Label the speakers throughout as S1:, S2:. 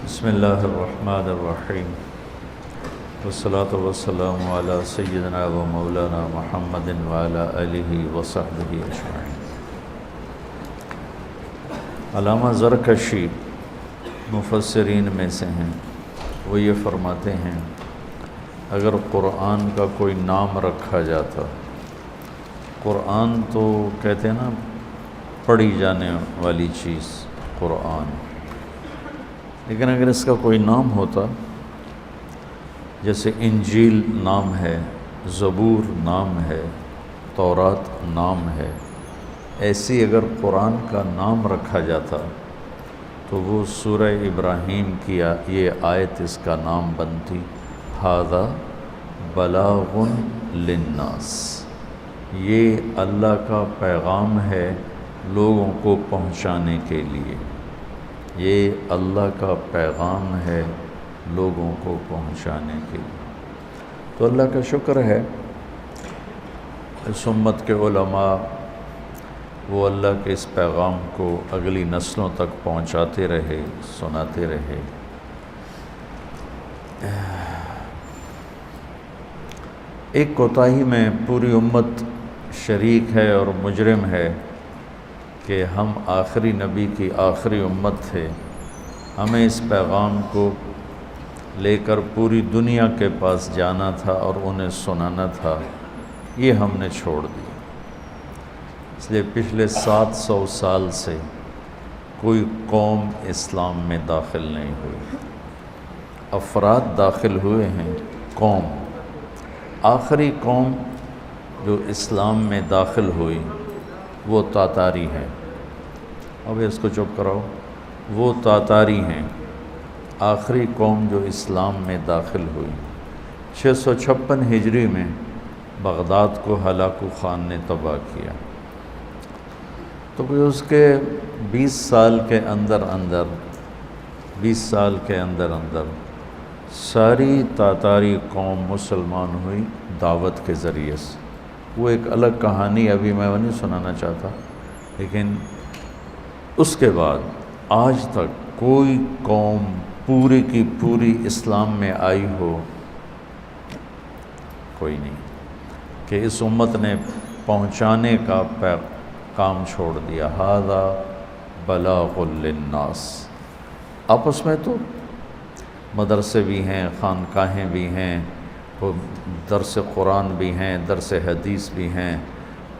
S1: بسم اللہ الرحمن الرحیم والصلاة والسلام علی سیدنا و مولانا محمد وعلی آلہ وصحبہ اجمعین۔ علامہ زرکشی مفسرین میں سے ہیں، وہ یہ فرماتے ہیں اگر قرآن کا کوئی نام رکھا جاتا، قرآن تو کہتے ہیں نا پڑھی جانے والی چیز قرآن، لیکن اگر اس کا کوئی نام ہوتا، جیسے انجیل نام ہے، زبور نام ہے، تورات نام ہے، ایسی اگر قرآن کا نام رکھا جاتا تو وہ سورہ ابراہیم کی یہ آیت اس کا نام بنتی، ھذا بلاغ للناس، یہ اللہ کا پیغام ہے لوگوں کو پہنچانے کے لیے، یہ اللہ کا پیغام ہے لوگوں کو پہنچانے کے لیے۔ تو اللہ کا شکر ہے اس امت کے علماء وہ اللہ کے اس پیغام کو اگلی نسلوں تک پہنچاتے رہے، سناتے رہے۔ ایک کوتاہی میں پوری امت شریک ہے اور مجرم ہے کہ ہم آخری نبی کی آخری امت تھے، ہمیں اس پیغام کو لے کر پوری دنیا کے پاس جانا تھا اور انہیں سنانا تھا، یہ ہم نے چھوڑ دیا۔ اس لیے پچھلے 700 سال سے کوئی قوم اسلام میں داخل نہیں ہوئی، افراد داخل ہوئے ہیں، قوم آخری قوم جو اسلام میں داخل ہوئی وہ تاتاری ہیں۔ اب اس کو چپ کراؤ، وہ تاتاری ہیں، آخری قوم جو اسلام میں داخل ہوئی۔ 656 ہجری میں بغداد کو ہلاکو خان نے تباہ کیا، تو پھر اس کے 20 سال کے اندر ساری تاتاری قوم مسلمان ہوئی دعوت کے ذریعے سے۔ وہ ایک الگ کہانی، ابھی میں وہ نہیں سنانا چاہتا، لیکن اس کے بعد آج تک کوئی قوم پوری کی پوری اسلام میں آئی ہو، کوئی نہیں، کہ اس امت نے پہنچانے کا کام چھوڑ دیا۔ ھذا بلاغ للناس۔ آپس میں تو مدرسے بھی ہیں، خانقاہیں بھی ہیں، درس قرآن بھی ہیں، درس حدیث بھی ہیں،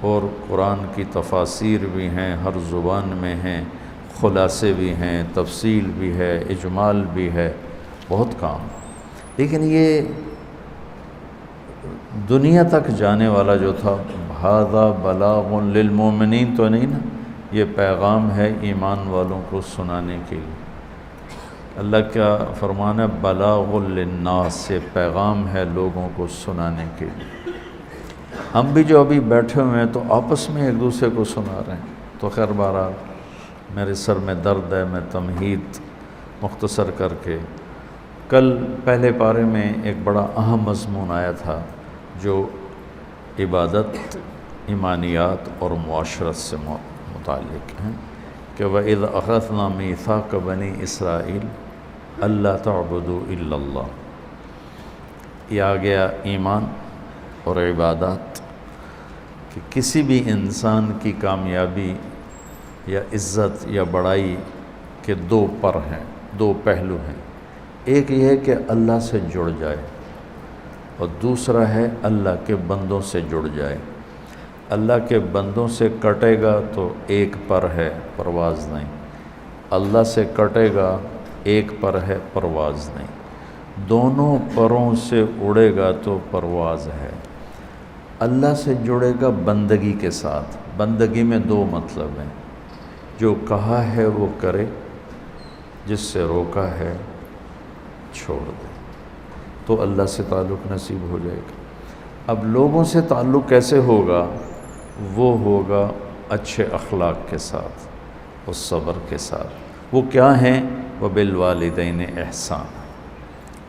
S1: اور قرآن کی تفاسیر بھی ہیں، ہر زبان میں ہیں، خلاصے بھی ہیں، تفصیل بھی ہے، اجمال بھی ہے، بہت کام۔ لیکن یہ دنیا تک جانے والا جو تھا، ھذا بلاغ للمؤمنین، تو نہیں نا، یہ پیغام ہے ایمان والوں کو سنانے کے لیے۔ اللہ کیا فرمان ہے، بلاغ للناس، یہ پیغام ہے لوگوں کو سنانے کے لیے۔ ہم بھی جو ابھی بیٹھے ہوئے ہیں تو آپس میں ایک دوسرے کو سنا رہے ہیں۔ تو خیر بہرحال میرے سر میں درد ہے، میں تمہید مختصر کر کے، کل پہلے پارے میں ایک بڑا اہم مضمون آیا تھا جو عبادت، ایمانیات اور معاشرت سے متعلق ہیں، کہ وَإِذْ أَخَذْنَا مِيثَاقَ بَنِي إِسْرَائِيلَ أَلَّا تَعْبُدُوا إِلَّا اللَّهَ۔ یہ آ گیا ایمان اور عبادات، کہ کسی بھی انسان کی کامیابی یا عزت یا بڑائی کے دو پر ہیں، دو پہلو ہیں۔ ایک یہ ہے کہ اللہ سے جڑ جائے، اور دوسرا ہے اللہ کے بندوں سے جڑ جائے۔ اللہ کے بندوں سے کٹے گا تو ایک پر ہے، پرواز نہیں، اللہ سے کٹے گا ایک پر ہے، پرواز نہیں، دونوں پروں سے اڑے گا تو پرواز ہے۔ اللہ سے جڑے گا بندگی کے ساتھ، بندگی میں دو مطلب ہیں، جو کہا ہے وہ کرے، جس سے روکا ہے چھوڑ دے، تو اللہ سے تعلق نصیب ہو جائے گا۔ اب لوگوں سے تعلق کیسے ہوگا؟ وہ ہوگا اچھے اخلاق کے ساتھ اور صبر کے ساتھ۔ وہ کیا ہیں؟ وَبِالْوَالِدَيْنِ احسان،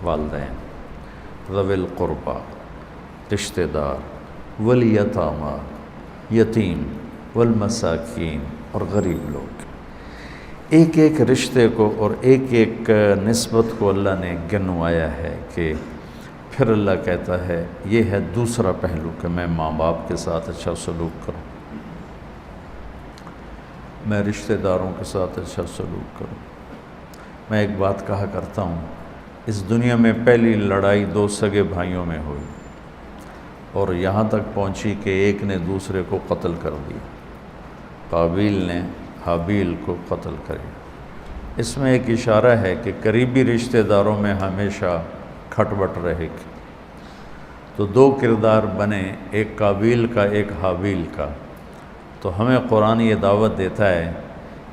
S1: والدین، ذوی القربیٰ، رشتہ دار، والیتامیٰ، یتیم، والمساکین، اور غریب لوگ۔ ایک ایک رشتے کو اور ایک ایک نسبت کو اللہ نے گنوایا ہے کہ پھر اللہ کہتا ہے یہ ہے دوسرا پہلو کہ میں ماں باپ کے ساتھ اچھا سلوک کروں، میں رشتہ داروں کے ساتھ اچھا سلوک کروں۔ میں ایک بات کہا کرتا ہوں، اس دنیا میں پہلی لڑائی دو سگے بھائیوں میں ہوئی اور یہاں تک پہنچی کہ ایک نے دوسرے کو قتل کر دیا، قابیل نے حابیل کو قتل کرے۔ اس میں ایک اشارہ ہے کہ قریبی رشتہ داروں میں ہمیشہ کھٹ بٹ رہے گی۔ تو دو کردار بنے، ایک قابیل کا ایک حابیل کا۔ تو ہمیں قرآن یہ دعوت دیتا ہے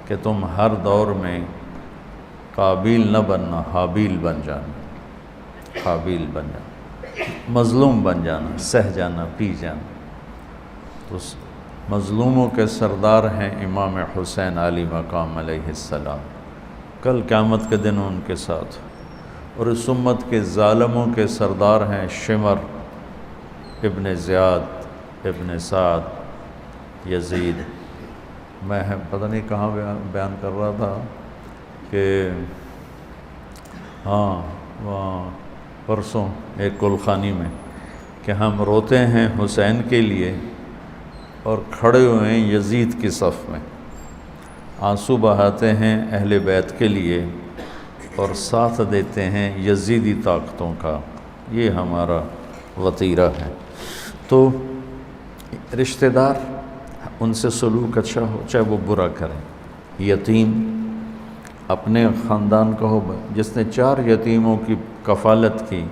S1: کہ تم ہر دور میں قابیل نہ بننا، حابیل بن جانا، حابیل بن جانا، مظلوم بن جانا، سہ جانا، پی جانا۔ تو مظلوموں کے سردار ہیں امام حسین علی مقام علیہ السلام، کل قیامت کے دن ان کے ساتھ۔ اور اس امت کے ظالموں کے سردار ہیں شمر ابن زیاد ابن سعد یزید۔ میں پتہ نہیں کہاں بیان کر رہا تھا کہ وہاں پرسوں ایک گلخانی میں کہ ہم روتے ہیں حسین کے لیے اور کھڑے ہوئے ہیں یزید کی صف میں، آنسو بہاتے ہیں اہل بیت کے لیے اور ساتھ دیتے ہیں یزیدی طاقتوں کا۔ یہ ہمارا وتیرہ ہے۔ تو رشتہ دار ان سے سلوک اچھا ہو، چاہے وہ برا کریں۔ یتیم اپنے خاندان کا ہو، جس نے 4 یتیموں کی کفالت کی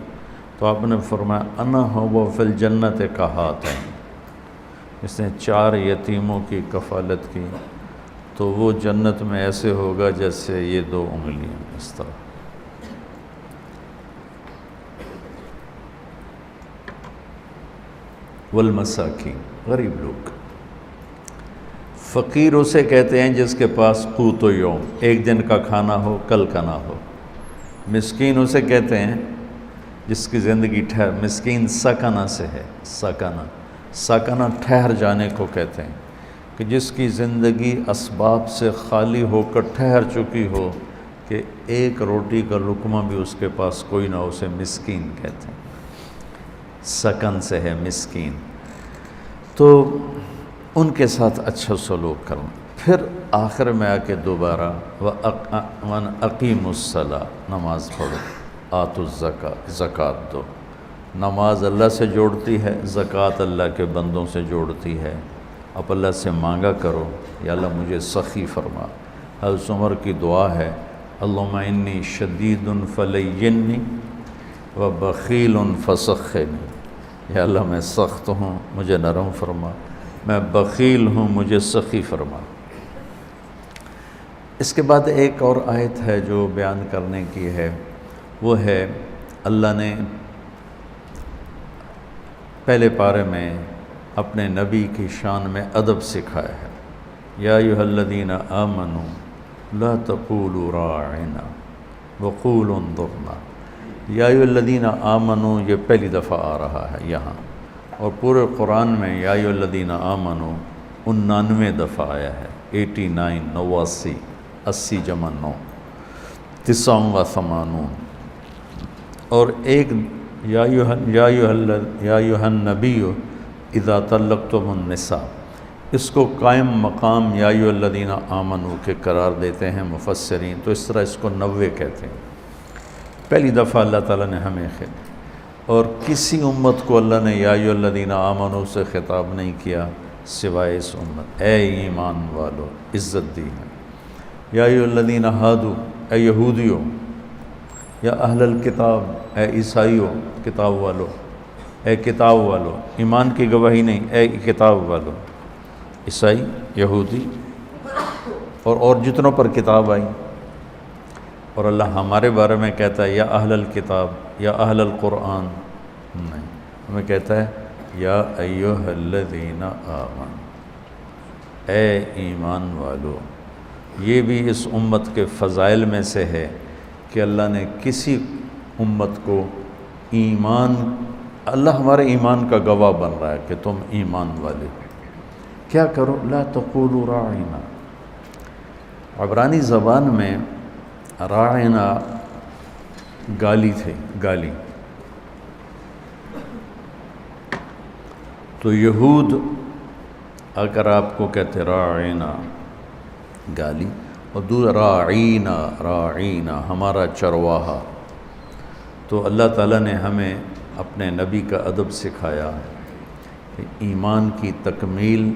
S1: تو آپ نے فرمایا انا ہو فی الجنت کہاتین، جس نے 4 یتیموں کی کفالت کی تو وہ جنت میں ایسے ہوگا جیسے یہ 2 انگلیاں، اس طرح۔ والمساکین، غریب لوگ۔ فقیر اسے کہتے ہیں جس کے پاس قوت و یوم، ایک دن کا کھانا ہو کل کا نہ ہو۔ مسکین اسے کہتے ہیں جس کی زندگی مسکین سکنہ سے ہے، سکنہ ٹھہر جانے کو کہتے ہیں کہ جس کی زندگی اسباب سے خالی ہو کر ٹھہر چکی ہو کہ ایک روٹی کا لقمہ بھی اس کے پاس کوئی نہ، اسے مسکین کہتے ہیں۔ سکن سے ہے مسکین۔ تو ان کے ساتھ اچھا سلوک کرنا۔ پھر آخر میں آ کے دوبارہ وَأَقِیمُوا الصَّلَاةَ، نماز پڑھو، آتوا الزکاۃ، زکوٰۃ دو۔ نماز اللہ سے جوڑتی ہے، زکوٰۃ اللہ کے بندوں سے جوڑتی ہے۔ اب اللہ سے مانگا کرو یا اللہ مجھے سخی فرما۔ حضرت عمر کی دعا ہے اللہم انی شدید فلینی وبخیل فسخنی، یا اللہ میں سخت ہوں مجھے نرم فرما، میں بخیل ہوں مجھے سخی فرما۔ اس کے بعد ایک اور آیت ہے جو بیان کرنے کی ہے، وہ ہے اللہ نے پہلے پارے میں اپنے نبی کی شان میں ادب سکھایا ہے۔ یا ایھا الذین آمنوا لا تقولوا راعنا وقولوا انظرنا۔ یا ایھا الذین آمنوا یہ پہلی دفعہ آ رہا ہے یہاں، اور پورے قرآن میں یا ایھا الذین آمنوا 99 دفعہ آیا ہے، 89، 89، 80 جمع 9، 89۔ اور ایک یا ایھا النبی اذا طلقتم النساء، اس کو قائم مقام یا ایھا الذین آمنوا کے قرار دیتے ہیں مفسرین، تو اس طرح اس کو 90 کہتے ہیں۔ پہلی دفعہ اللہ تعالیٰ نے ہمیں اور کسی امت کو اللہ نے یا ایھا الذین آمنوا سے خطاب نہیں کیا سوائے اس امت۔ اے ایمان والو، عزت دی ہے۔ یا ایھا الذین ہادوا، اے یہودیوں، یا اہل الکتاب، اے عیسائیوں، کتاب والو، اے کتاب والو، ایمان کی گواہی نہیں، اے کتاب والو، عیسائی، یہودی اور جتنوں پر کتاب آئی۔ اور اللہ ہمارے بارے میں کہتا ہے یا اہل الکتاب، یا اہل القرآن نہیں، ہمیں کہتا ہے یا ایھا الذین آمنوا، اے ایمان والو۔ یہ بھی اس امت کے فضائل میں سے ہے کہ اللہ نے کسی امت کو ایمان، اللہ ہمارے ایمان کا گواہ بن رہا ہے کہ تم ایمان والے ہو۔ کیا کرو؟ لا تقولوا راعنا، عبرانی زبان میں راعنا گالی تھے، گالی. تو یہود اگر آپ کو کہتے راعنا گالی، اور راعینا راعینا ہمارا چرواہا. تو اللہ تعالیٰ نے ہمیں اپنے نبی کا ادب سکھایا کہ ایمان کی تکمیل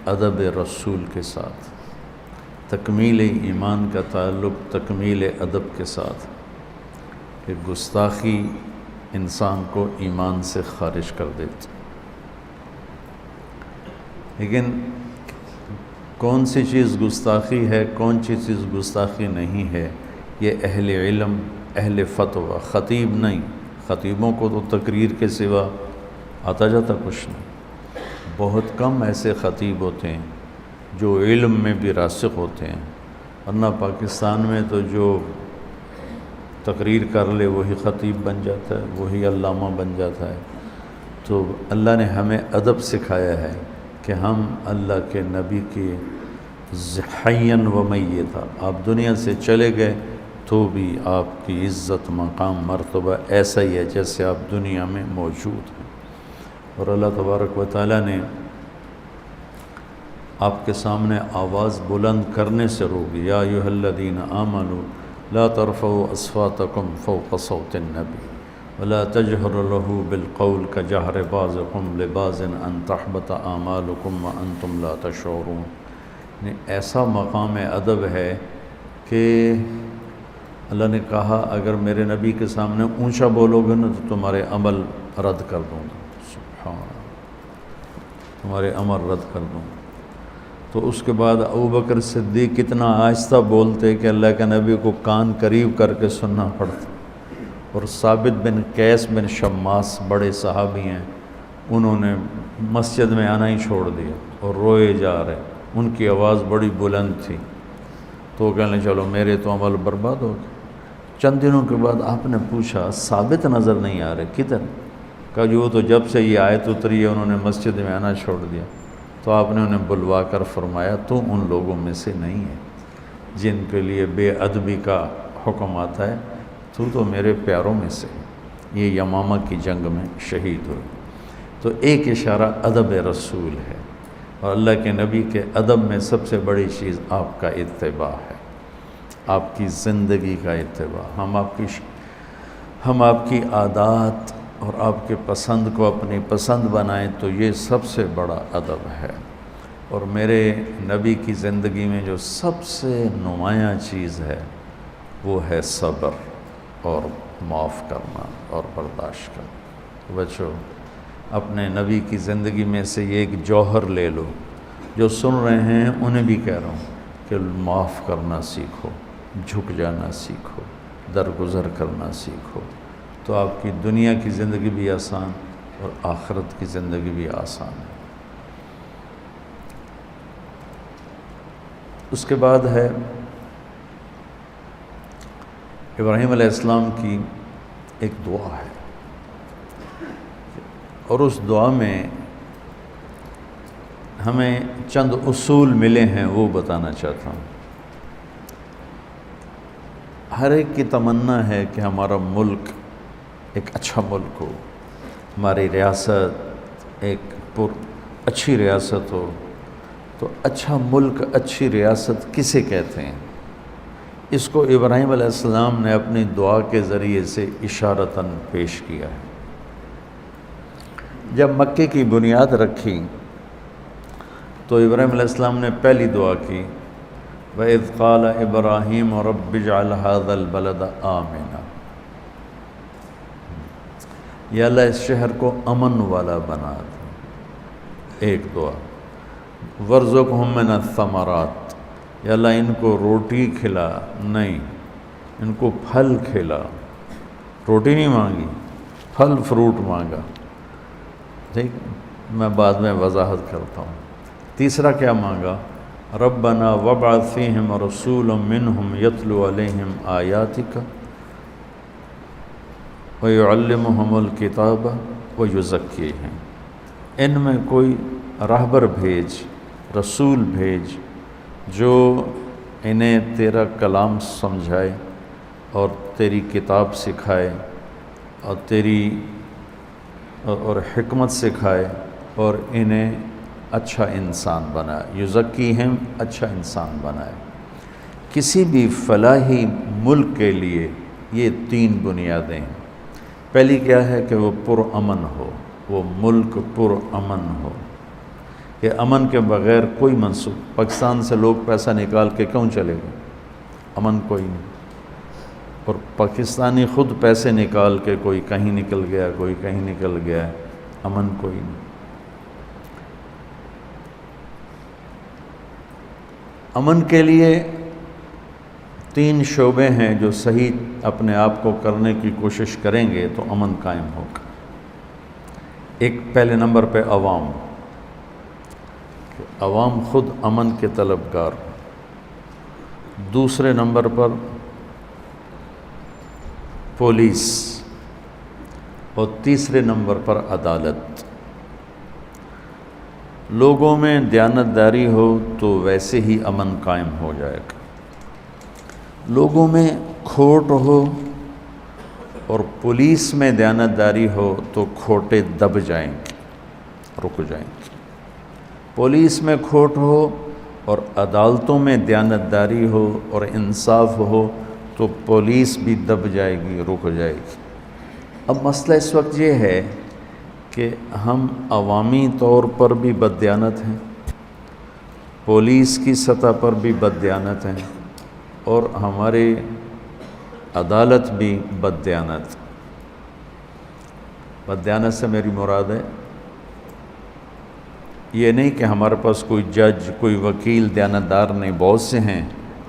S1: ادب رسول کے ساتھ، تکمیل ایمان کا تعلق تکمیل ادب کے ساتھ، کہ گستاخی انسان کو ایمان سے خارج کر دیتی. لیکن کون سی چیز گستاخی ہے، کون سی چیز گستاخی نہیں ہے، یہ اہل علم، اہل فتویٰ، خطیب نہیں. خطیبوں کو تو تقریر کے سوا آتا جاتا کچھ نہیں. بہت کم ایسے خطیب ہوتے ہیں جو علم میں بھی راسخ ہوتے ہیں، ورنہ پاکستان میں تو جو تقریر کر لے وہی خطیب بن جاتا ہے، وہی علامہ بن جاتا ہے. تو اللہ نے ہمیں ادب سکھایا ہے کہ ہم اللہ کے نبی کی حیاً و میتا، آپ دنیا سے چلے گئے تو بھی آپ کی عزت، مقام، مرتبہ ایسا ہی ہے جیسے آپ دنیا میں موجود ہیں. اور اللہ تبارک و تعالیٰ نے آپ کے سامنے آواز بلند کرنے سے روکی. یا ایھا الذین آمنوا لا ترفعوا اصواتکم فوق صوت النبی ولا تجهروا له بالقول كجهر بعضكم لبعض ان تحبط اعمالكم وانتم لا تشعرون. ایسا مقام ادب ہے کہ اللہ نے کہا اگر میرے نبی کے سامنے اونچا بولو گے نا تو تمہارے عمل رد کر دوں گا. سبحان اللہ، تمہارے عمل رد کر دوں گا. تو اس کے بعد ابوبکر صدیق کتنا آہستہ بولتے کہ اللہ کے نبی کو کان قریب کر کے سننا پڑتا. اور ثابت بن قیس بن شماس بڑے صحابی ہیں، انہوں نے مسجد میں آنا ہی چھوڑ دیا اور روئے جا رہے. ان کی آواز بڑی بلند تھی. تو وہ کہنے چلو میرے تو عمل برباد ہو گئے. چند دنوں کے بعد آپ نے پوچھا ثابت نظر نہیں آ رہے کدھر؟ کہا جو تو جب سے یہ آیت اتری ہے انہوں نے مسجد میں آنا چھوڑ دیا. تو آپ نے انہیں بلوا کر فرمایا تو ان لوگوں میں سے نہیں ہے جن کے لیے بے ادبی کا حکم آتا ہے، تو میرے پیاروں میں سے. یہ یمامہ کی جنگ میں شہید ہوئے. تو ایک اشارہ ادب رسول ہے، اور اللہ کے نبی کے ادب میں سب سے بڑی چیز آپ کا اتباع ہے، آپ کی زندگی کا اتباع. ہم آپ کی عادات اور آپ کے پسند کو اپنی پسند بنائیں تو یہ سب سے بڑا ادب ہے. اور میرے نبی کی زندگی میں جو سب سے نمایاں چیز ہے وہ ہے صبر اور معاف کرنا اور برداشت کرنا. بچو اپنے نبی کی زندگی میں سے یہ ایک جوہر لے لو. جو سن رہے ہیں انہیں بھی کہہ رہا ہوں کہ معاف کرنا سیکھو، جھک جانا سیکھو، درگزر کرنا سیکھو. تو آپ کی دنیا کی زندگی بھی آسان اور آخرت کی زندگی بھی آسان ہے. اس کے بعد ہے ابراہیم علیہ السلام کی ایک دعا ہے، اور اس دعا میں ہمیں چند اصول ملے ہیں وہ بتانا چاہتا ہوں. ہر ایک کی تمنا ہے کہ ہمارا ملک ایک اچھا ملک ہو، ہماری ریاست ایک اچھی ریاست ہو. تو اچھا ملک، اچھی ریاست کسے کہتے ہیں؟ اس کو ابراہیم علیہ السلام نے اپنی دعا کے ذریعے سے اشارتاً پیش کیا ہے. جب مکے کی بنیاد رکھی تو ابراہیم علیہ السلام نے پہلی دعا کی وَإِذْ قَالَ إِبْرَاهِيمُ رَبِّ اجْعَلْ هَذَا الْبَلَدَ آمِنًا. یا اللہ اس شہر کو امن والا بنا دے. ایک دعا. وَارْزُقْهُم مِّنَ الثَّمَرَاتِ. یا اللہ ان کو روٹی کھلا، نہیں ان کو پھل کھلا. روٹی نہیں مانگی، پھل فروٹ مانگا. ٹھیک، میں بعد میں وضاحت کرتا ہوں. تیسرا کیا مانگا؟ ربنا وابعث فیہم رسولا منہم یتلو علیہم آیاتک ویعلمہم الکتاب ویزکیہم. ان میں کوئی راہبر بھیج، رسول بھیج جو انہیں تیرا کلام سمجھائے اور تیری کتاب سکھائے اور تیری اور حکمت سکھائے اور انہیں اچھا انسان بنائے، یزکیہم، اچھا انسان بنائے۔ کسی بھی فلاحی ملک کے لیے یہ 3 بنیادیں ہیں۔ پہلی کیا ہے کہ وہ پرامن ہو، وہ ملک پرامن ہو، کہ امن کے بغیر کوئی منصوب، پاکستان سے لوگ پیسہ نکال کے کیوں چلے گئے؟ امن کوئی نہیں، اور پاکستانی خود پیسے نکال کے کوئی کہیں نکل گیا، کوئی کہیں نکل گیا، امن کوئی نہیں۔ امن کے لیے 3 شعبے ہیں جو صحیح اپنے آپ کو کرنے کی کوشش کریں گے تو امن قائم ہوگا۔ ایک پہلے نمبر پہ عوام، عوام خود امن کے طلبگار ہوں۔ دوسرے نمبر پر پولیس، اور تیسرے نمبر پر عدالت۔ لوگوں میں دیانتداری ہو تو ویسے ہی امن قائم ہو جائے گا۔ لوگوں میں کھوٹ ہو اور پولیس میں دیانتداری ہو تو کھوٹے دب جائیں گے، رک جائیں گے۔ پولیس میں کھوٹ ہو اور عدالتوں میں دیانتداری ہو اور انصاف ہو تو پولیس بھی دب جائے گی، رک جائے گی۔ اب مسئلہ اس وقت یہ ہے کہ ہم عوامی طور پر بھی بددیانت ہیں، پولیس کی سطح پر بھی بددیانت ہیں، اور ہماری عدالت بھی بددیانت۔ بددیانت سے میری مراد ہے یہ نہیں کہ ہمارے پاس کوئی جج، کوئی وکیل دیانتدار نہیں، بہت سے ہیں،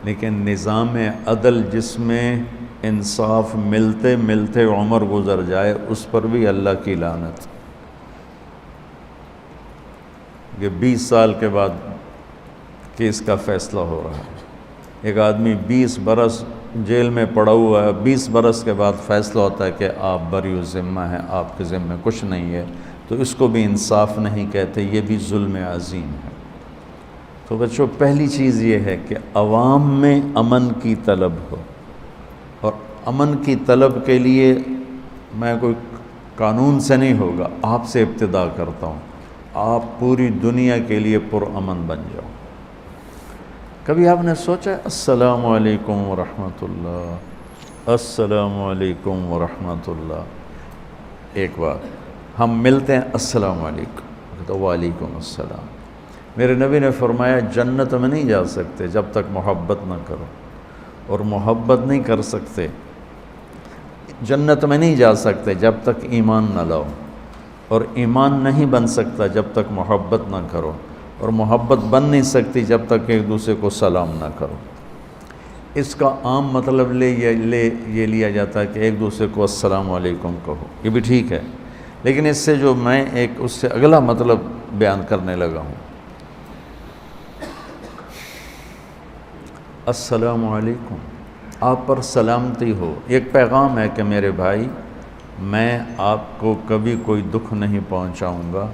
S1: لیکن نظام عدل جس میں انصاف ملتے ملتے عمر گزر جائے، اس پر بھی اللہ کی لعنت۔ یہ 20 سال کے بعد کیس کا فیصلہ ہو رہا ہے، ایک آدمی 20 برس جیل میں پڑا ہوا ہے، 20 برس کے بعد فیصلہ ہوتا ہے کہ آپ بری الذمہ ہیں، آپ کے ذمہ کچھ نہیں ہے، تو اس کو بھی انصاف نہیں کہتے، یہ بھی ظلم عظیم ہے۔ تو بچوں، پہلی چیز یہ ہے کہ عوام میں امن کی طلب ہو، اور امن کی طلب کے لیے میں کوئی قانون سے نہیں ہوگا، آپ سے ابتدا کرتا ہوں، آپ پوری دنیا کے لیے پرامن بن جاؤ۔ کبھی آپ نے سوچا السلام علیکم ورحمۃ اللہ، السلام علیکم ورحمۃ اللہ، ایک بات ہم ملتے ہیں السلام علیکم تو وعلیکم السلام۔ میرے نبی نے فرمایا جنت میں نہیں جا سکتے جب تک محبت نہ کرو، اور محبت نہیں کر سکتے، جنت میں نہیں جا سکتے جب تک ایمان نہ لاؤ، اور ایمان نہیں بن سکتا جب تک محبت نہ کرو، اور محبت بن نہیں سکتی جب تک ایک دوسرے کو سلام نہ کرو۔ اس کا عام مطلب یہ لیا جاتا ہے کہ ایک دوسرے کو السلام علیکم کہو، یہ بھی ٹھیک ہے، لیکن اس سے جو میں اس سے اگلا مطلب بیان کرنے لگا ہوں، السلام علیکم، آپ پر سلامتی ہو، ایک پیغام ہے کہ میرے بھائی میں آپ کو کبھی کوئی دکھ نہیں پہنچاؤں گا،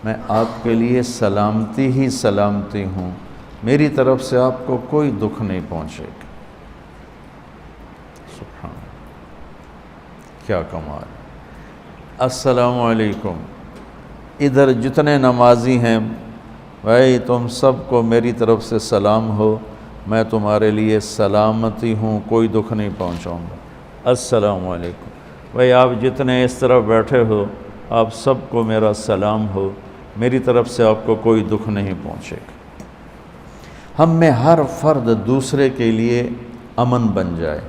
S1: میں آپ کے لیے سلامتی ہی سلامتی ہوں، میری طرف سے آپ کو کوئی دکھ نہیں پہنچے گا۔ سبحان اللہ، کیا کمال۔ السلام علیکم، ادھر جتنے نمازی ہیں بھائی تم سب کو میری طرف سے سلام ہو، میں تمہارے لیے سلامتی ہوں، کوئی دکھ نہیں پہنچاؤں گا۔ السلام علیکم بھائی، آپ جتنے اس طرح بیٹھے ہو آپ سب کو میرا سلام ہو، میری طرف سے آپ کو کوئی دکھ نہیں پہنچے گا۔ ہم میں ہر فرد دوسرے کے لیے امن بن جائے۔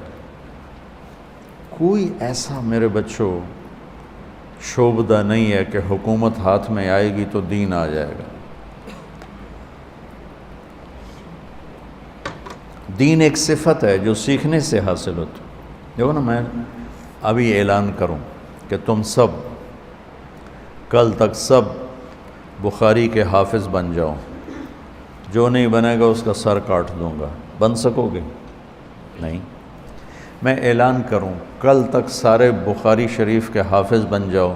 S1: کوئی ایسا میرے بچوں شعبہ نہیں ہے کہ حکومت ہاتھ میں آئے گی تو دین آ جائے گا۔ دین ایک صفت ہے جو سیکھنے سے حاصل ہوتی۔ دیکھو نا، میں ابھی اعلان کروں کہ تم سب کل تک سب بخاری کے حافظ بن جاؤ، جو نہیں بنے گا اس کا سر کاٹ دوں گا، بن سکو گے؟ نہیں۔ میں اعلان کروں کل تک سارے بخاری شریف کے حافظ بن جاؤ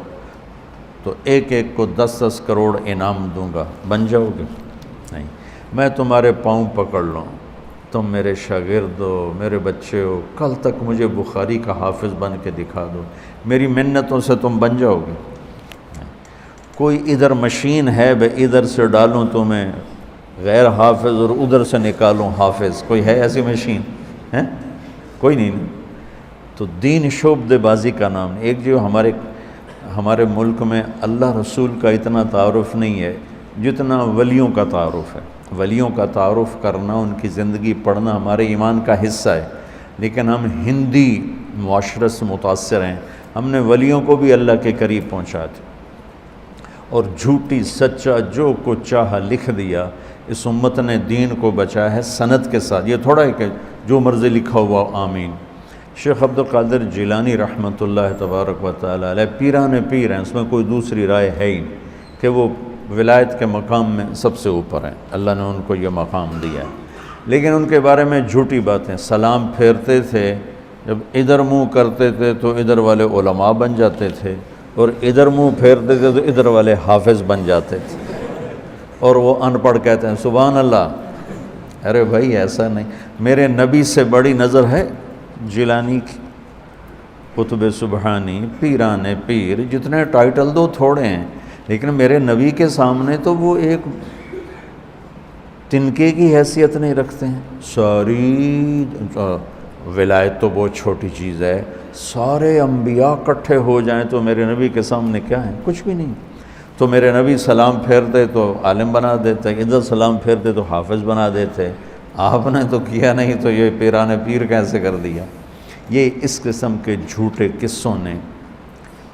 S1: تو ایک ایک کو 10-10 کروڑ انعام دوں گا، بن جاؤ گے؟ نہیں۔ میں تمہارے پاؤں پکڑ لوں، تم میرے شاگرد ہو، میرے بچے ہو، کل تک مجھے بخاری کا حافظ بن کے دکھا دو، میری منتوں سے تم بن جاؤ گے۔ کوئی ادھر مشین ہے بھائی ادھر سے ڈالوں تمہیں غیر حافظ اور ادھر سے نکالوں حافظ، کوئی ہے ایسی مشین ہے؟ کوئی نہیں۔ تو دین شعبدے بازی کا نام نہیں۔ ایک جو ہمارے ملک میں اللہ رسول کا اتنا تعارف نہیں ہے جتنا ولیوں کا تعارف ہے۔ ولیوں کا تعارف کرنا، ان کی زندگی پڑھنا ہمارے ایمان کا حصہ ہے، لیکن ہم ہندی معاشرت سے متاثر ہیں۔ ہم نے ولیوں کو بھی اللہ کے قریب پہنچا دیا اور جھوٹی سچا جو کچھ چاہا لکھ دیا۔ اس امت نے دین کو بچایا ہے سند کے ساتھ، یہ تھوڑا ہے کہ جو مرضی لکھا ہوا آمین۔ شیخ عبد القادر جیلانی رحمۃ اللہ تبارک و تعالیٰ علیہ پیران پیر ہیں، اس میں کوئی دوسری رائے ہے ہی نہیں کہ وہ ولایت کے مقام میں سب سے اوپر ہیں، اللہ نے ان کو یہ مقام دیا ہے۔ لیکن ان کے بارے میں جھوٹی باتیں، سلام پھیرتے تھے جب ادھر منہ کرتے تھے تو ادھر والے علماء بن جاتے تھے، اور ادھر منہ پھیرتے تھے تو ادھر والے حافظ بن جاتے تھے، اور وہ ان پڑھ کہتے ہیں سبحان اللہ۔ ارے بھائی ایسا نہیں، میرے نبی سے بڑی نظر ہے جیلانی کی، قطب سبحانی، پیران پیر، جتنے ٹائٹل دو تھوڑے ہیں، لیکن میرے نبی کے سامنے تو وہ ایک تنکے کی حیثیت نہیں رکھتے ہیں۔ ساری ولایت تو بہت چھوٹی چیز ہے، سارے انبیاء اکٹھے ہو جائیں تو میرے نبی کے سامنے کیا ہے؟ کچھ بھی نہیں۔ تو میرے نبی سلام پھیرتے تو عالم بنا دیتے، ادھر سلام پھیرتے تو حافظ بنا دیتے، آپ نے تو کیا نہیں تو یہ پیران پیر کیسے کر دیا؟ یہ اس قسم کے جھوٹے قصوں نے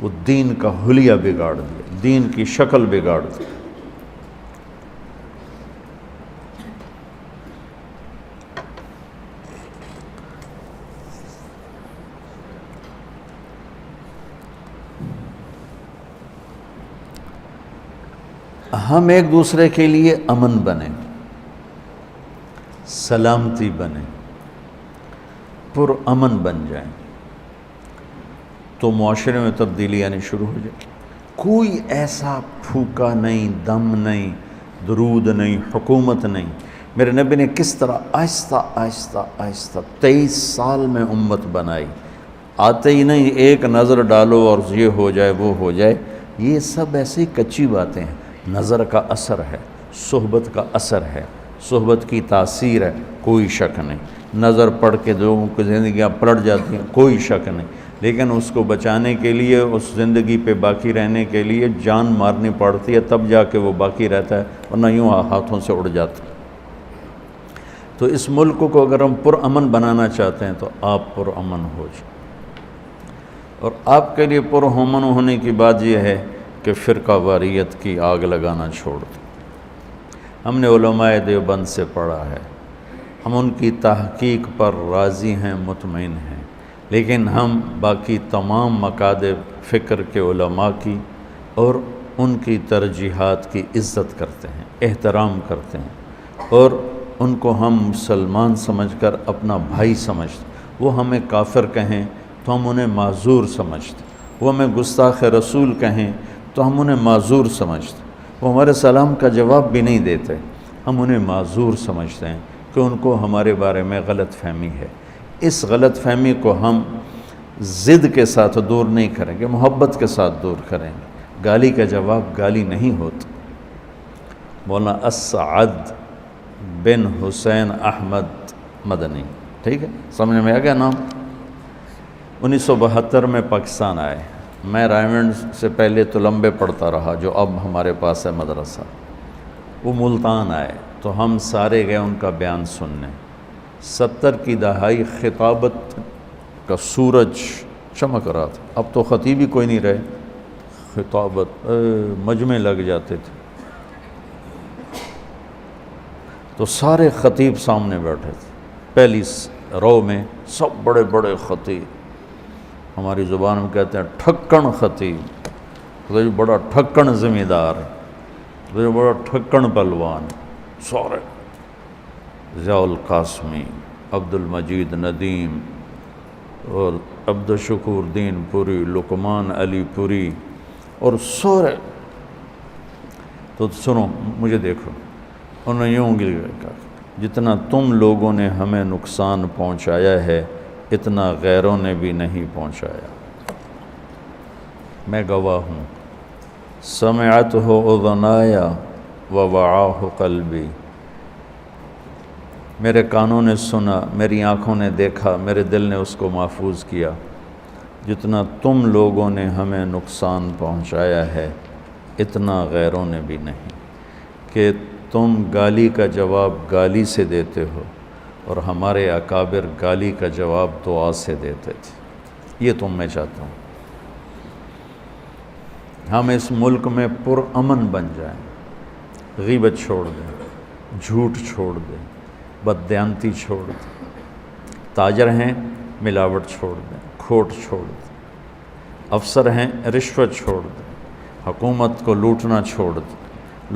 S1: وہ دین کا حلیہ بگاڑ دیا، دین کی شکل بگاڑ دی۔ ہم ایک دوسرے کے لیے امن بنیں، سلامتی بنیں، پر امن بن جائیں تو معاشرے میں تبدیلی آنی شروع ہو جائے۔ کوئی ایسا پھوکا نہیں، دم نہیں، درود نہیں، حکومت نہیں۔ میرے نبی نے کس طرح آہستہ آہستہ آہستہ 23 سال میں امت بنائی، آتے ہی نہیں ایک نظر ڈالو اور یہ ہو جائے وہ ہو جائے، یہ سب ایسی کچی باتیں ہیں۔ نظر کا اثر ہے، صحبت کا اثر ہے، صحبت کی تاثیر ہے، کوئی شک نہیں۔ نظر پڑھ کے لوگوں کی زندگیاں پلٹ جاتی ہیں، کوئی شک نہیں، لیکن اس کو بچانے کے لیے، اس زندگی پہ باقی رہنے کے لیے جان مارنی پڑتی ہے، تب جا کے وہ باقی رہتا ہے، ورنہ یوں ہاتھوں سے اڑ جاتا ہے۔ تو اس ملک کو اگر ہم پرامن بنانا چاہتے ہیں تو آپ پرامن ہو جائیں، اور آپ کے لیے پرامن ہونے کی بات یہ ہے کہ فرقہ واریت کی آگ لگانا چھوڑ دیں۔ ہم نے علماء دیوبند سے پڑھا ہے، ہم ان کی تحقیق پر راضی ہیں، مطمئن ہیں، لیکن ہم باقی تمام مکاتب فکر کے علماء کی اور ان کی ترجیحات کی عزت کرتے ہیں، احترام کرتے ہیں، اور ان کو ہم مسلمان سمجھ کر اپنا بھائی سمجھتے۔ وہ ہمیں کافر کہیں تو ہم انہیں معذور سمجھتے، وہ ہمیں گستاخ رسول کہیں تو ہم انہیں معذور سمجھتے، وہ ہمارے سلام کا جواب بھی نہیں دیتے، ہم انہیں معذور سمجھتے ہیں کہ ان کو ہمارے بارے میں غلط فہمی ہے۔ اس غلط فہمی کو ہم ضد کے ساتھ دور نہیں کریں گے، محبت کے ساتھ دور کریں گے۔ گالی کا جواب گالی نہیں ہوتا۔ مولانا اسعد بن حسین احمد مدنی، ٹھیک ہے، سمجھ میں آ گیا نام؟ 1972 میں پاکستان آئے۔ میں رائمنڈ سے پہلے تو لمبے پڑھتا رہا جو اب ہمارے پاس ہے مدرسہ۔ وہ ملتان آئے تو ہم سارے گئے ان کا بیان سننے۔ 70 کی دہائی خطابت کا سورج چمک رہا تھا، اب تو خطیب ہی کوئی نہیں رہے، خطابت مجمع لگ جاتے تھے، تو سارے خطیب سامنے بیٹھے تھے، پہلی رو میں سب بڑے بڑے خطیب، ہماری زبان میں کہتے ہیں ٹھکن خطیب، بڑا ٹھکن ذمہ دار ہے، بڑا ٹھکن پہلوان، سارے ضیاء القاسمی، عبد المجید ندیم اور عبد الشکور دین پوری، لقمان علی پوری، اور سارے۔ تو سنو، مجھے دیکھو، انہوں نے یوں انگلی کہا جتنا تم لوگوں نے ہمیں نقصان پہنچایا ہے اتنا غیروں نے بھی نہیں پہنچایا۔ میں گواہ ہوں، سمعتہ اذنایا ووعاہ قلبی، میرے کانوں نے سنا، میری آنکھوں نے دیکھا، میرے دل نے اس کو محفوظ کیا۔ جتنا تم لوگوں نے ہمیں نقصان پہنچایا ہے اتنا غیروں نے بھی نہیں، کہ تم گالی کا جواب گالی سے دیتے ہو اور ہمارے اکابر گالی کا جواب دعا سے دیتے تھے۔ یہ تم میں چاہتا ہوں، ہم اس ملک میں پرامن بن جائیں، غیبت چھوڑ دیں، جھوٹ چھوڑ دیں، بددیانتی چھوڑ دیں، تاجر ہیں ملاوٹ چھوڑ دیں، کھوٹ چھوڑ دیں، افسر ہیں رشوت چھوڑ دیں، حکومت کو لوٹنا چھوڑ دیں،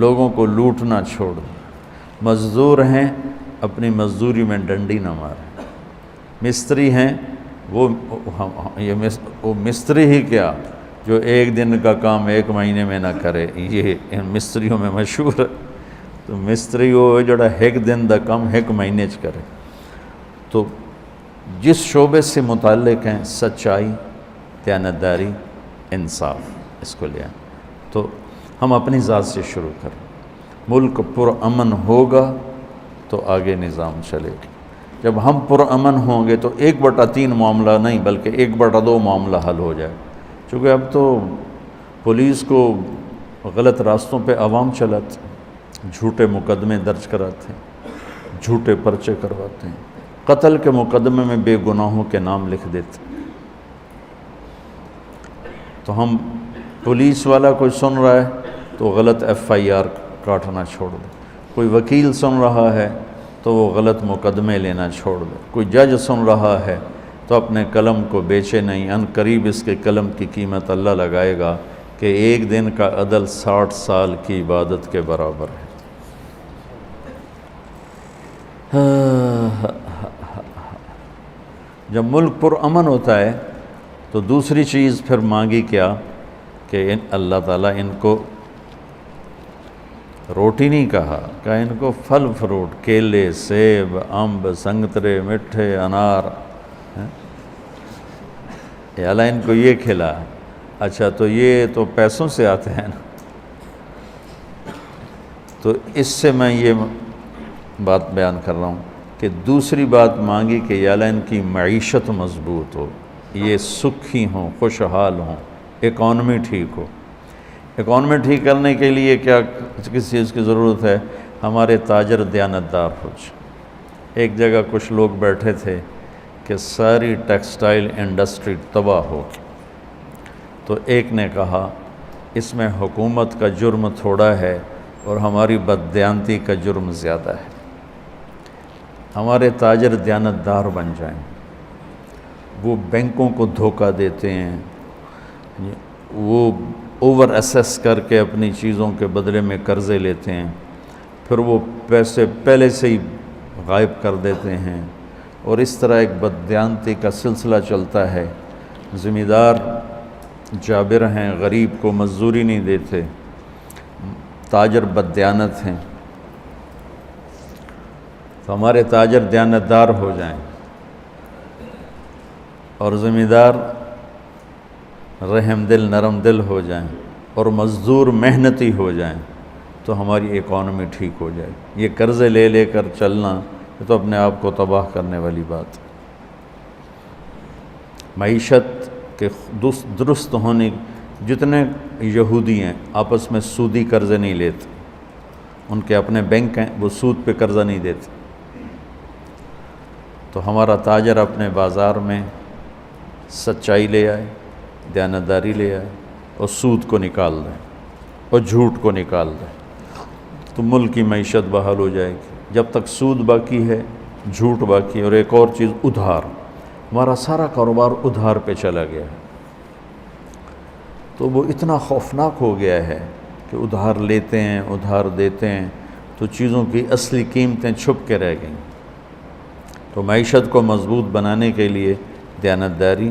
S1: لوگوں کو لوٹنا چھوڑ دیں، مزدور ہیں اپنی مزدوری میں ڈنڈی نہ ماریں، مستری ہیں وہ مستری ہی کیا جو ایک دن کا کام ایک مہینے میں نہ کرے، یہ ان مستریوں میں مشہور ہے۔ تو مستری وہ جڑا ایک دن دا کام ایک مہینے چ کرے۔ تو جس شعبے سے متعلق ہیں سچائی، دیانتداری، انصاف، اس کو لے آئیں۔ تو ہم اپنی ذات سے شروع کریں، ملک پرامن ہوگا تو آگے نظام چلے گا۔ جب ہم پرامن ہوں گے تو 1/3 معاملہ نہیں بلکہ 1/2 معاملہ حل ہو جائے، چونکہ اب تو پولیس کو غلط راستوں پہ عوام چلاتے ہیں، جھوٹے مقدمے درج کراتے ہیں، جھوٹے پرچے کرواتے ہیں، قتل کے مقدمے میں بے گناہوں کے نام لکھ دیتے ہیں۔ تو ہم پولیس والا کوئی سن رہا ہے تو غلط FIR کاٹنا چھوڑ دے، کوئی وکیل سن رہا ہے تو وہ غلط مقدمے لینا چھوڑ دے، کوئی جج سن رہا ہے تو اپنے قلم کو بیچے نہیں، ان قریب اس کے قلم کی قیمت اللہ لگائے گا کہ ایک دن کا عدل 60 سال کی عبادت کے برابر ہے۔ جب ملک پرامن ہوتا ہے تو دوسری چیز پھر مانگی کیا کہ اللہ تعالیٰ ان کو روٹی نہیں کہا ان کو پھل فروٹ، کیلے، سیب، امب، سنگترے، مٹھے، انار، یا اللہ ان کو یہ کھلا۔ اچھا تو یہ تو پیسوں سے آتے ہیں نا، تو اس سے میں یہ بات بیان کر رہا ہوں کہ دوسری بات مانگی کہ یا اللہ ان کی معیشت مضبوط ہو، یہ سکھی ہوں، خوشحال ہوں، اکانومی ٹھیک ہو۔ اکانومی ٹھیک کرنے کے لیے کیا کس چیز کی ضرورت ہے؟ ہمارے تاجر دیانتدار ہو جائیں۔ ایک جگہ کچھ لوگ بیٹھے تھے کہ ساری ٹیکسٹائل انڈسٹری تباہ ہو، تو ایک نے کہا اس میں حکومت کا جرم تھوڑا ہے اور ہماری بددیانتی کا جرم زیادہ ہے۔ ہمارے تاجر دیانتدار بن جائیں، وہ بینکوں کو دھوکہ دیتے ہیں، وہ اوور اسیس کر کے اپنی چیزوں کے بدلے میں قرضے لیتے ہیں، پھر وہ پیسے پہلے سے ہی غائب کر دیتے ہیں، اور اس طرح ایک بددیانتی کا سلسلہ چلتا ہے۔ ذمہ دار جابر ہیں، غریب کو مزدوری نہیں دیتے، تاجر بددیانت ہیں۔ تو ہمارے تاجر دیانتدار ہو جائیں اور ذمہ دار رحم دل، نرم دل ہو جائیں، اور مزدور محنتی ہو جائیں، تو ہماری اکانومی ٹھیک ہو جائے۔ یہ قرضے لے لے کر چلنا یہ تو اپنے آپ کو تباہ کرنے والی بات ہے۔ معیشت کے درست ہونے، جتنے یہودی ہیں آپس میں سودی قرضے نہیں لیتے، ان کے اپنے بینک ہیں، وہ سود پہ قرضہ نہیں دیتے۔ تو ہمارا تاجر اپنے بازار میں سچائی لے آئے، دیانتداری لے آئے، اور سود کو نکال دیں اور جھوٹ کو نکال دیں، تو ملک کی معیشت بحال ہو جائے گی۔ جب تک سود باقی ہے، جھوٹ باقی ہے، اور ایک اور چیز ادھار، ہمارا سارا کاروبار ادھار پہ چلا گیا ہے، تو وہ اتنا خوفناک ہو گیا ہے کہ ادھار لیتے ہیں، ادھار دیتے ہیں، تو چیزوں کی اصلی قیمتیں چھپ کے رہ گئیں۔ تو معیشت کو مضبوط بنانے کے لیے دیانتداری،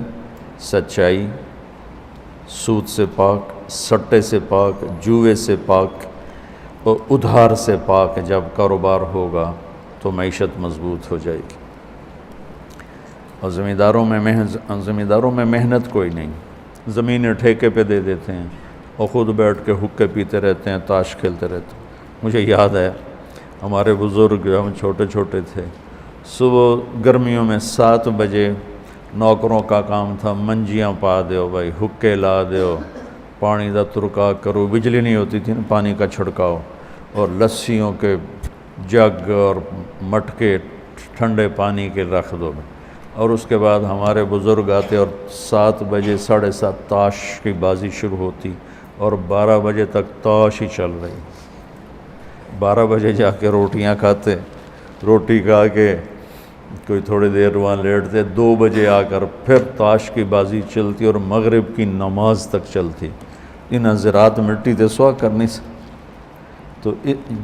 S1: سچائی، سود سے پاک، سٹے سے پاک، جوئے سے پاک، اور ادھار سے پاک جب کاروبار ہوگا تو معیشت مضبوط ہو جائے گی۔ اور زمینداروں میں محنت کوئی نہیں، زمینیں ٹھیکے پہ دے دیتے ہیں اور خود بیٹھ کے حقے پیتے رہتے ہیں، تاش کھیلتے رہتے ہیں۔ مجھے یاد ہے ہمارے بزرگ، ہم چھوٹے چھوٹے تھے، صبح گرمیوں میں 7 بجے نوکروں کا کام تھا منجیاں پا دیو بھائی، حقے لا دیو، پانی دا ترکا کرو، بجلی نہیں ہوتی تھی نا، پانی کا چھڑکاؤ، اور لسیوں کے جگ اور مٹکے ٹھنڈے پانی کے رکھ دو۔ اور اس کے بعد ہمارے بزرگ آتے اور 7 بجے 7:30 تاش کی بازی شروع ہوتی اور 12 بجے تک تاش ہی چل رہی۔ 12 بجے جا کے روٹیاں کھاتے، روٹی کھا کے کوئی تھوڑی دیر وہاں لیٹتے، 2 بجے آ کر پھر تاش کی بازی چلتی اور مغرب کی نماز تک چلتی۔ ان زراعت مٹی تے سوا کرنی سے، تو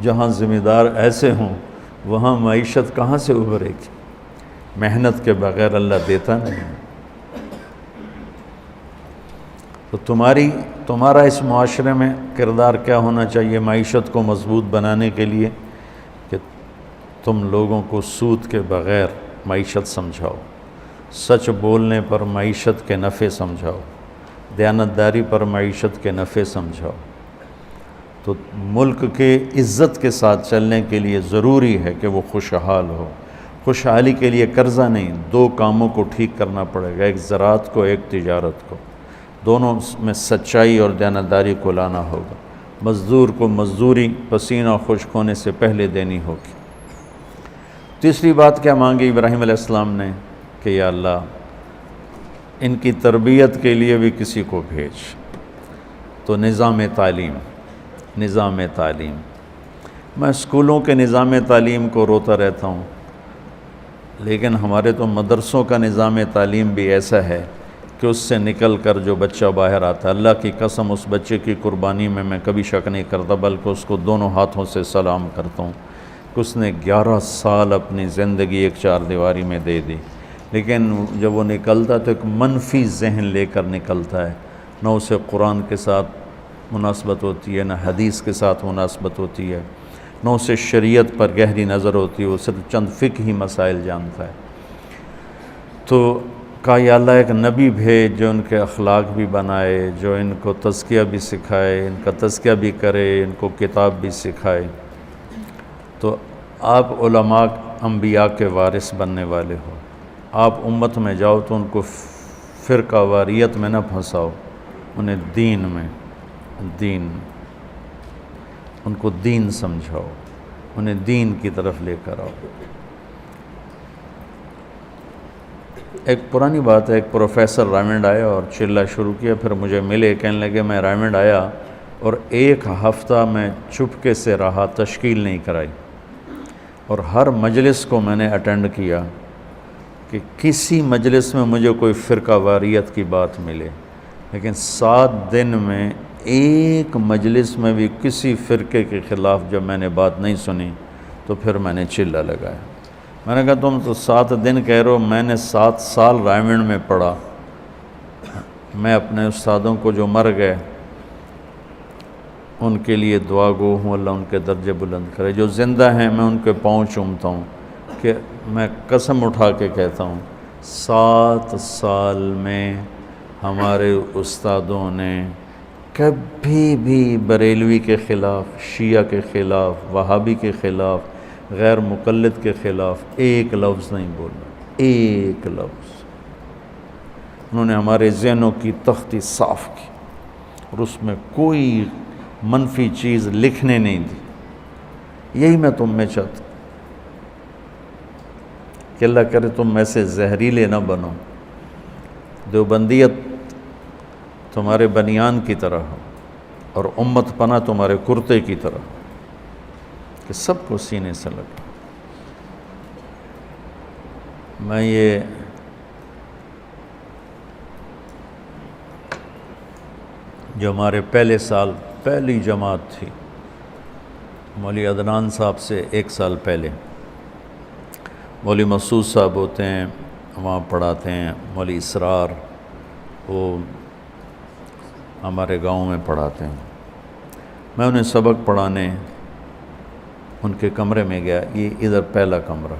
S1: جہاں ذمہ دار ایسے ہوں وہاں معیشت کہاں سے ابھرے گی؟ محنت کے بغیر اللہ دیتا نہیں۔ تو تمہارا اس معاشرے میں کردار کیا ہونا چاہیے معیشت کو مضبوط بنانے کے لیے؟ کہ تم لوگوں کو سود کے بغیر معیشت سمجھاؤ، سچ بولنے پر معیشت کے نفع سمجھاؤ، دیانتداری پر معیشت کے نفع سمجھاؤ۔ تو ملک کے عزت کے ساتھ چلنے کے لیے ضروری ہے کہ وہ خوشحال ہو۔ خوشحالی کے لیے قرضہ نہیں، 2 کاموں کو ٹھیک کرنا پڑے گا، ایک زراعت کو، ایک تجارت کو، دونوں میں سچائی اور دیانتداری کو لانا ہوگا۔ مزدور کو مزدوری پسینہ خشک ہونے سے پہلے دینی ہوگی۔ تیسری بات کیا مانگی ابراہیم علیہ السلام نے؟ کہ یا اللہ ان کی تربیت کے لیے بھی کسی کو بھیج۔ تو نظام تعلیم، میں اسکولوں کے نظام تعلیم کو روتا رہتا ہوں، لیکن ہمارے تو مدرسوں کا نظام تعلیم بھی ایسا ہے کہ اس سے نکل کر جو بچہ باہر آتا ہے، اللہ کی قسم اس بچے کی قربانی میں کبھی شک نہیں کرتا، بلکہ اس کو دونوں ہاتھوں سے سلام کرتا ہوں کہ اس نے 11 سال اپنی زندگی ایک 4 دیواری میں دے دی، لیکن جب وہ نکلتا تو ایک منفی ذہن لے کر نکلتا ہے، نہ اسے قرآن کے ساتھ مناسبت ہوتی ہے، نہ حدیث کے ساتھ مناسبت ہوتی ہے، نہ اسے شریعت پر گہری نظر ہوتی ہے، وہ صرف چند فقہی مسائل جانتا ہے۔ تو کہا یا اللہ ایک نبی بھیج جو ان کے اخلاق بھی بنائے، جو ان کو تزکیہ بھی سکھائے، ان کا تزکیہ بھی کرے، ان کو کتاب بھی سکھائے۔ تو آپ علماء انبیاء کے وارث بننے والے ہو، آپ امت میں جاؤ تو ان کو فرقہ واریت میں نہ پھنساؤ، انہیں ان کو دین سمجھاؤ، انہیں دین کی طرف لے کر آؤ۔ ایک پرانی بات ہے، ایک پروفیسر رائمنڈ آیا اور چلنا شروع کیا، پھر مجھے ملے، کہنے لگے میں رائمنڈ آیا اور 1 ہفتہ میں چپکے سے رہا، تشکیل نہیں کرائی، اور ہر مجلس کو میں نے اٹینڈ کیا کہ کسی مجلس میں مجھے کوئی فرقہ واریت کی بات ملے، لیکن 7 دن میں ایک مجلس میں بھی کسی فرقے کے خلاف جب میں نے بات نہیں سنی تو پھر میں نے چلہ لگایا۔ میں نے کہا تم تو 7 دن کہہ رہے ہو، میں نے 7 سال رائمنڈ میں پڑھا، میں اپنے استادوں کو جو مر گئے ان کے لیے دعا گو ہوں، اللہ ان کے درجے بلند کرے، جو زندہ ہیں میں ان کے پاؤں چومتا ہوں، کہ میں قسم اٹھا کے کہتا ہوں 7 سال میں ہمارے استادوں نے کبھی بھی بریلوی کے خلاف، شیعہ کے خلاف، وہابی کے خلاف، غیر مقلد کے خلاف ایک لفظ نہیں بولا، ایک لفظ۔ انہوں نے ہمارے ذہنوں کی تختی صاف کی اور اس میں کوئی منفی چیز لکھنے نہیں دی۔ یہی میں تم میں چاہتا ہوں کہ اللہ کرے تم میں سے زہریلے نہ بنو، دیوبندیت تمہارے بنیان کی طرح ہو اور امت پناہ تمہارے کرتے کی طرح، کہ سب کو سینے سے لگے۔ میں یہ جو ہمارے پہلے سال پہلی جماعت تھی، مولوی عدنان صاحب سے 1 سال پہلے، مولوی مسعود صاحب ہوتے ہیں وہاں پڑھاتے ہیں، مولوی اسرار وہ ہمارے گاؤں میں پڑھاتے ہیں، میں انہیں سبق پڑھانے ان کے کمرے میں گیا، یہ ادھر پہلا کمرہ۔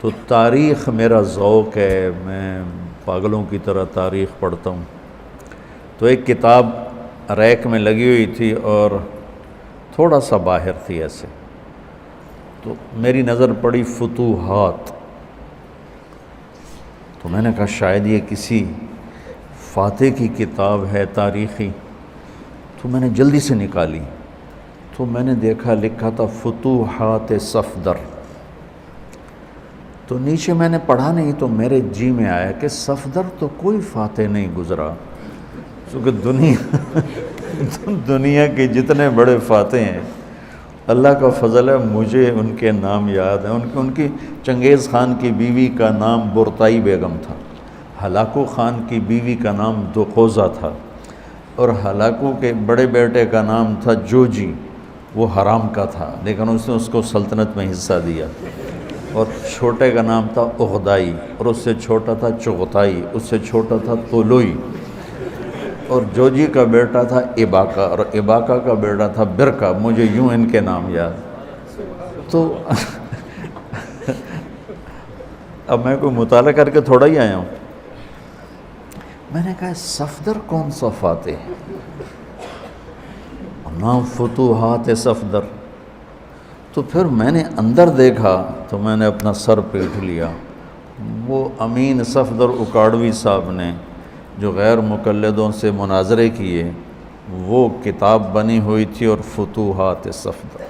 S1: تو تاریخ میرا ذوق ہے، میں پاگلوں کی طرح تاریخ پڑھتا ہوں۔ تو ایک کتاب ریک میں لگی ہوئی تھی اور تھوڑا سا باہر تھی ایسے، تو میری نظر پڑی فتوحات، تو میں نے کہا شاید یہ کسی فاتح کی کتاب ہے تاریخی، تو میں نے جلدی سے نکالی، تو میں نے دیکھا لکھا تھا فتوحات صفدر۔ تو نیچے میں نے پڑھا نہیں، تو میرے جی میں آیا کہ صفدر تو کوئی فاتح نہیں گزرا، کیونکہ دنیا کے جتنے بڑے فاتح ہیں اللہ کا فضل ہے، مجھے ان کے نام یاد ہیں۔ ان کی چنگیز خان کی بیوی کا نام برتائی بیگم تھا، ہلاکو خان کی بیوی کا نام دوقوزہ تھا، اور ہلاکو کے بڑے بیٹے کا نام تھا جوجی، وہ حرام کا تھا لیکن اس نے اس کو سلطنت میں حصہ دیا، اور چھوٹے کا نام تھا اغدائی، اور اس سے چھوٹا تھا چغتائی، اس سے چھوٹا تھا طولوئی، اور جوجی کا بیٹا تھا اباکا، اور اباکا کا بیٹا تھا برکا۔ مجھے یوں ان کے نام یاد۔ تو اب میں کوئی مطالعہ کر کے تھوڑا ہی آیا ہوں، میں نے کہا صفدر کون سا فاتح ہے، نام فتوحات صفدر۔ تو پھر میں نے اندر دیکھا تو میں نے اپنا سر پیٹ لیا، وہ امین صفدر اکاڑوی صاحب نے جو غیر مقلدوں سے مناظرے کیے، وہ کتاب بنی ہوئی تھی، اور فتوحات صفدر۔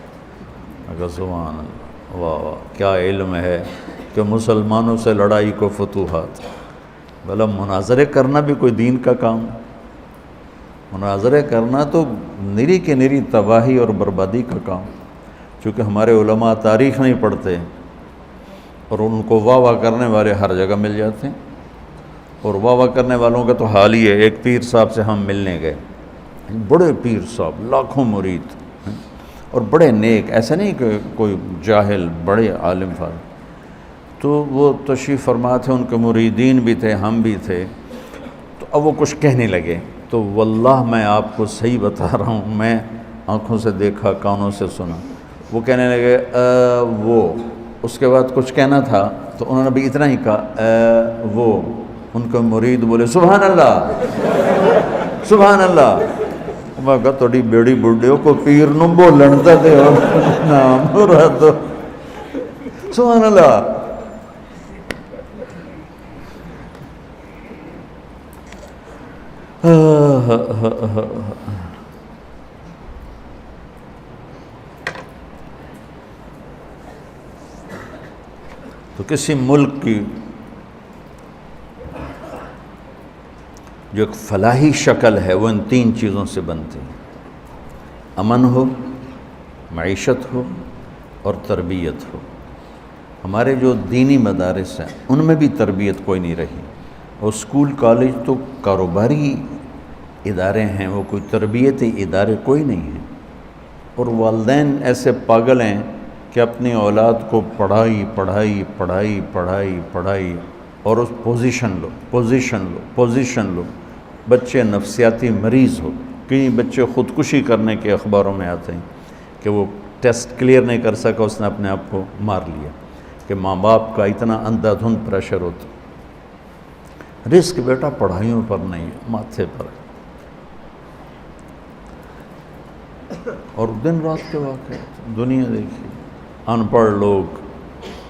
S1: اگر سبحان اللہ، واہ واہ، کیا علم ہے کہ مسلمانوں سے لڑائی کو فتوحات۔ بھلا مناظرے کرنا بھی کوئی دین کا کام؟ مناظرے کرنا تو نری کے نری تباہی اور بربادی کا کام، چونکہ ہمارے علماء تاریخ نہیں پڑھتے، اور ان کو واہ واہ کرنے والے ہر جگہ مل جاتے ہیں، اور واہ واہ کرنے والوں کا تو حال ہی ہے۔ ایک پیر صاحب سے ہم ملنے گئے، بڑے پیر صاحب، لاکھوں مرید، اور بڑے نیک، ایسا نہیں کہ کوئی جاہل، بڑے عالم فاضل۔ تو وہ تشریف فرما تھے، ان کے مریدین بھی تھے، ہم بھی تھے۔ تو اب وہ کچھ کہنے لگے، تو واللہ میں آپ کو صحیح بتا رہا ہوں، میں آنکھوں سے دیکھا، کانوں سے سنا۔ وہ کہنے لگے وہ، اس کے بعد کچھ کہنا تھا تو انہوں نے بھی اتنا ہی کہا وہ۔ ان کے مرید بولے سبحان اللہ، سبحان اللہ۔ میں کہا تھوڑی بیڑی بڈھے کو پیر نو بولن تے دیو، نام مراد سبحان اللہ۔ تو کسی ملک کی جو ایک فلاحی شکل ہے وہ ان تین چیزوں سے بنتی ہے: امن ہو، معیشت ہو، اور تربیت ہو۔ ہمارے جو دینی مدارس ہیں ان میں بھی تربیت کوئی نہیں رہی، اور اسکول کالج تو کاروباری ادارے ہیں، وہ کوئی تربیتی ادارے کوئی نہیں ہیں۔ اور والدین ایسے پاگل ہیں کہ اپنی اولاد کو پڑھائی پڑھائی پڑھائی پڑھائی پڑھائی، اور اس پوزیشن لو۔ بچے نفسیاتی مریض ہو، کئی بچے خودکشی کرنے کے اخباروں میں آتے ہیں کہ وہ ٹیسٹ کلیئر نہیں کر سکا، اس نے اپنے آپ کو مار لیا، کہ ماں باپ کا اتنا اندھا دھند پریشر ہوتا۔ رزق بیٹا پڑھائیوں پر نہیں ہے، ماتھے پر ہے۔ اور دن رات کے واقعے، دنیا دیکھیے، ان پڑھ لوگ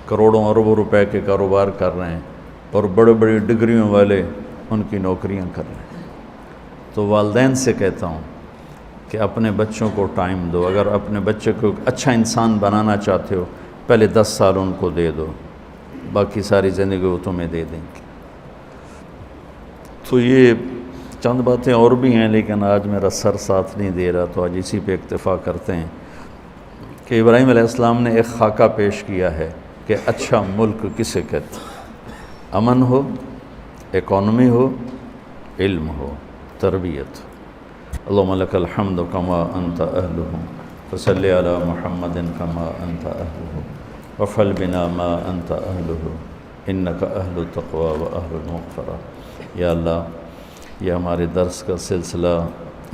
S1: کروڑوں اربوں روپے کے کاروبار کر رہے ہیں، اور بڑے بڑی ڈگریوں والے ان کی نوکریاں کر رہے ہیں۔ تو والدین سے کہتا ہوں کہ اپنے بچوں کو ٹائم دو، اگر اپنے بچے کو اچھا انسان بنانا چاہتے ہو، پہلے 10 سال ان کو دے دو، باقی ساری زندگی وہ تمہیں دے دیں گے۔ تو یہ چند باتیں اور بھی ہیں، لیکن آج میرا سر ساتھ نہیں دے رہا، تو آج اسی پہ اکتفا کرتے ہیں کہ ابراہیم علیہ السلام نے ایک خاکہ پیش کیا ہے کہ اچھا ملک کسے کہتے ہیں: امن ہو، اکانومی ہو، علم ہو، تربیت۔ اللہم لک الحمد کما انت اہلہ، فصلی علی محمد کما انت اہلہ، وفعل بنا ما انت اہلہ، انک اہل التقوی و اہل المغفرہ۔ یا اللہ، یہ ہمارے درس کا سلسلہ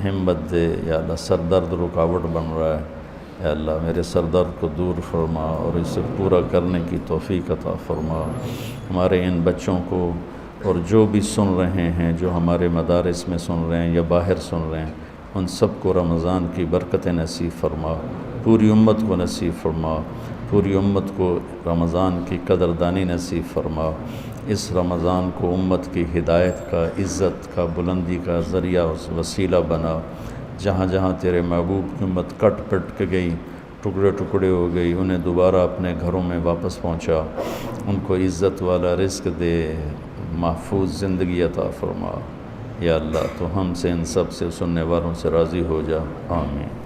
S1: ہمت دے، یا اللہ، سر درد رکاوٹ بن رہا ہے، اے اللہ میرے سر درد کو دور فرما اور اسے پورا کرنے کی توفیق عطا فرما۔ ہمارے ان بچوں کو اور جو بھی سن رہے ہیں، جو ہمارے مدارس میں سن رہے ہیں یا باہر سن رہے ہیں، ان سب کو رمضان کی برکت نصیب فرما، پوری امت کو نصیب فرما، پوری امت کو رمضان کی قدردانی نصیب فرما۔ اس رمضان کو امت کی ہدایت کا، عزت کا، بلندی کا ذریعہ وسیلہ بنا۔ جہاں جہاں تیرے محبوب کی امت کٹ پٹ کے گئی، ٹکڑے ٹکڑے ہو گئی، انہیں دوبارہ اپنے گھروں میں واپس پہنچا، ان کو عزت والا رزق دے، محفوظ زندگی عطا فرما۔ یا اللہ تو ہم سے، ان سب سے، سننے والوں سے راضی ہو جا، آمین۔